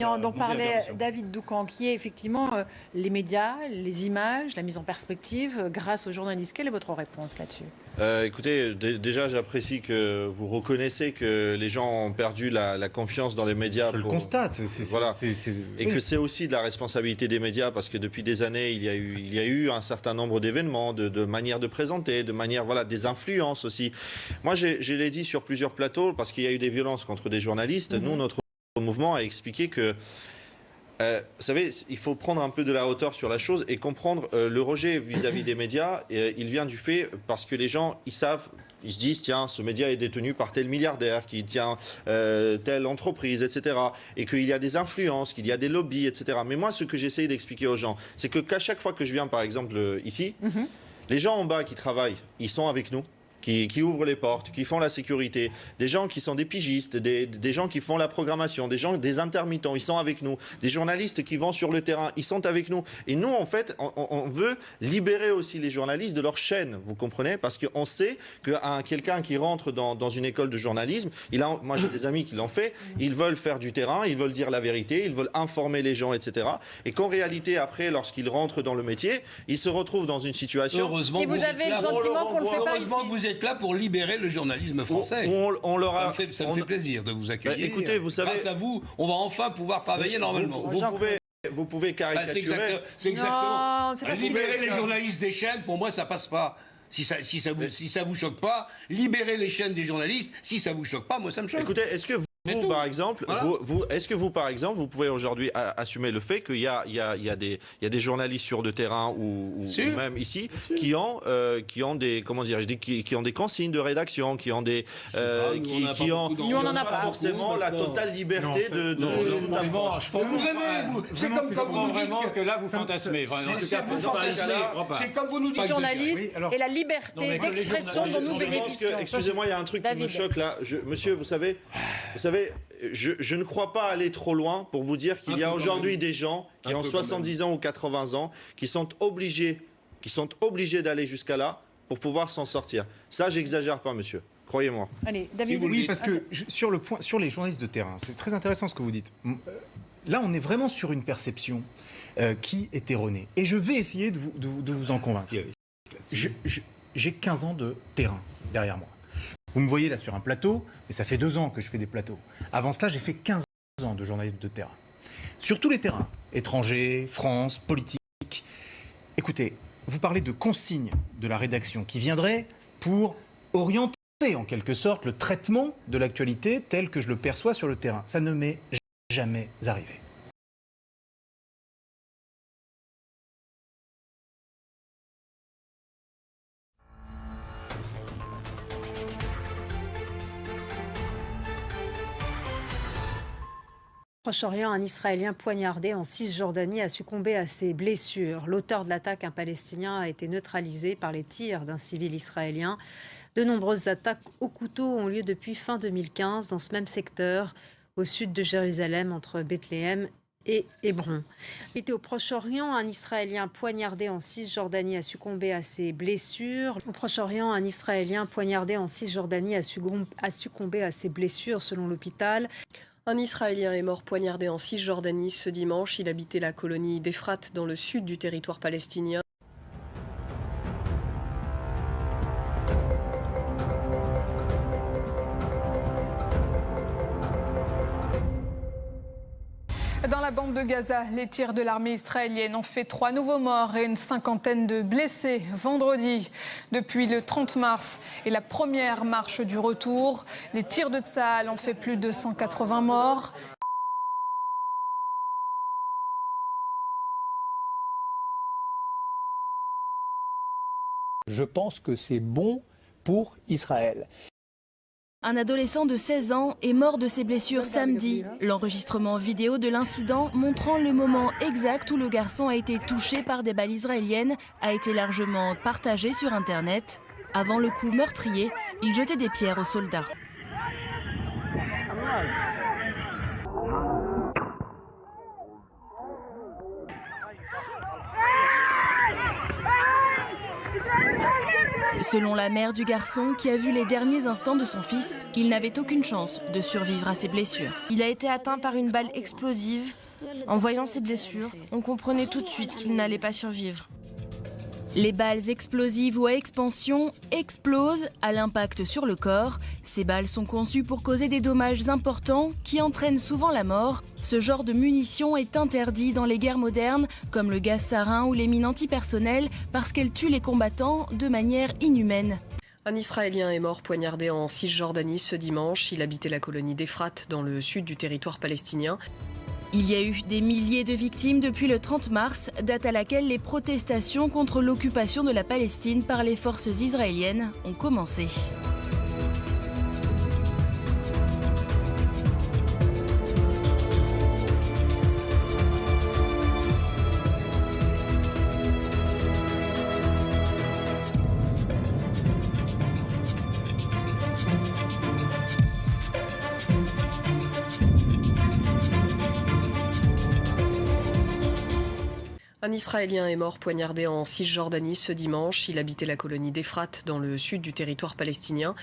dont parlait David Doucan, qui est effectivement les médias, les images, la mise en perspective grâce aux journalistes. Quelle est votre réponse là-dessus ? Écoutez, déjà j'apprécie que vous reconnaissez que les gens ont perdu la confiance dans les médias. Je le constate. Voilà. Et que c'est aussi de la responsabilité des médias parce que depuis des années, il y a eu un certain nombre d'événements, de manières de présenter, de manière, voilà, des influences aussi. Moi, je l'ai dit sur plusieurs plateaux parce qu'il y a eu des violences contre des journalistes. Nous, notre mouvement a expliqué que vous savez, il faut prendre un peu de la hauteur sur la chose et comprendre le rejet vis-à-vis des médias. Il vient du fait parce que les gens, ils savent, ils se disent, tiens, ce média est détenu par tel milliardaire qui tient telle entreprise, etc. Et qu'il y a des influences, qu'il y a des lobbies, etc. Mais moi, ce que j'essaie d'expliquer aux gens, c'est qu'à chaque fois que je viens, par exemple, ici, les gens en bas qui travaillent, ils sont avec nous. Qui ouvrent les portes, qui font la sécurité, des gens qui sont des pigistes, des gens qui font la programmation, des intermittents, ils sont avec nous, des journalistes qui vont sur le terrain, ils sont avec nous. Et nous, en fait, on veut libérer aussi les journalistes de leur chaîne, vous comprenez ? Parce qu'on sait que quelqu'un qui rentre dans une école de journalisme, moi j'ai des amis qui l'ont fait, ils veulent faire du terrain, ils veulent dire la vérité, ils veulent informer les gens, etc. Et qu'en réalité, après, lorsqu'ils rentrent dans le métier, ils se retrouvent dans une situation... Et vous avez le sentiment qu'on le fait pas ici. Vous êtes là pour libérer le journalisme français. Ça me fait plaisir de vous accueillir. Écoutez, vous savez, grâce à vous, on va enfin pouvoir travailler normalement. Vous pouvez caricaturer. C'est exactement. C'est pas Libérer les journalistes des chaînes, pour moi, ça passe pas. Si ça vous choque pas, libérer les chaînes des journalistes. Si ça vous choque pas, moi, ça me choque. Écoutez, est-ce que vous, par exemple, vous pouvez aujourd'hui assumer le fait qu'il y a des journalistes sur le terrain ou même ici qui ont des, comment dirais-je, qui ont des consignes de rédaction, qui ont des qui ont Nous, on n'en a pas forcément la totale liberté de vous rêvez, c'est comme quand vous nous dites que là vous fantasmez. C'est comme vous nous dites. Les journalistes et la liberté d'expression dont nous bénéficions. Excusez-moi, il y a un truc qui me choque là. Monsieur, vous savez, je ne crois pas aller trop loin pour vous dire qu'il y a aujourd'hui des gens qui ont 70 ans ou 80 ans qui sont obligés d'aller jusqu'à là pour pouvoir s'en sortir. Ça, j'exagère pas, monsieur. Croyez-moi. Allez, David. Oui, parce que sur les journalistes de terrain, c'est très intéressant ce que vous dites. Là, on est vraiment sur une perception qui est erronée. Et je vais essayer de vous en convaincre. J'ai 15 ans de terrain derrière moi. Vous me voyez là sur un plateau, et ça fait 2 ans que je fais des plateaux. Avant cela, j'ai fait 15 ans de journalisme de terrain. Sur tous les terrains, étrangers, France, politique. Écoutez, vous parlez de consignes de la rédaction qui viendraient pour orienter en quelque sorte le traitement de l'actualité tel que je le perçois sur le terrain. Ça ne m'est jamais arrivé. Proche-Orient, un Israélien poignardé en Cisjordanie a succombé à ses blessures. L'auteur de l'attaque, un Palestinien, a été neutralisé par les tirs d'un civil israélien. De nombreuses attaques au couteau ont lieu depuis fin 2015 dans ce même secteur, au sud de Jérusalem, entre Bethléem et Hébron. Était au Proche-Orient, un Israélien poignardé en Cisjordanie a succombé à ses blessures. Au Proche-Orient, un Israélien poignardé en Cisjordanie a succombé à ses blessures, selon l'hôpital. Un Israélien est mort poignardé en Cisjordanie ce dimanche. Il habitait la colonie d'Ephrate dans le sud du territoire palestinien. Dans la bande de Gaza, les tirs de l'armée israélienne ont fait 3 nouveaux morts et une cinquantaine de blessés vendredi. Depuis le 30 mars et la première marche du retour, les tirs de Tsahal ont fait plus de 180 morts. Je pense que c'est bon pour Israël. Un adolescent de 16 ans est mort de ses blessures samedi. L'enregistrement vidéo de l'incident montrant le moment exact où le garçon a été touché par des balles israéliennes a été largement partagé sur Internet. Avant le coup meurtrier, il jetait des pierres aux soldats. Selon la mère du garçon qui a vu les derniers instants de son fils, il n'avait aucune chance de survivre à ses blessures. Il a été atteint par une balle explosive. En voyant ses blessures, on comprenait tout de suite qu'il n'allait pas survivre. Les balles explosives ou à expansion explosent à l'impact sur le corps. Ces balles sont conçues pour causer des dommages importants qui entraînent souvent la mort. Ce genre de munitions est interdit dans les guerres modernes, comme le gaz sarin ou les mines antipersonnelles, parce qu'elles tuent les combattants de manière inhumaine. Un Israélien est mort poignardé en Cisjordanie ce dimanche. Il habitait la colonie d'Ephrate dans le sud du territoire palestinien. Il y a eu des milliers de victimes depuis le 30 mars, date à laquelle les protestations contre l'occupation de la Palestine par les forces israéliennes ont commencé. Un Israélien est mort poignardé en Cisjordanie ce dimanche. Il habitait la colonie d'Ephrate dans le sud du territoire palestinien.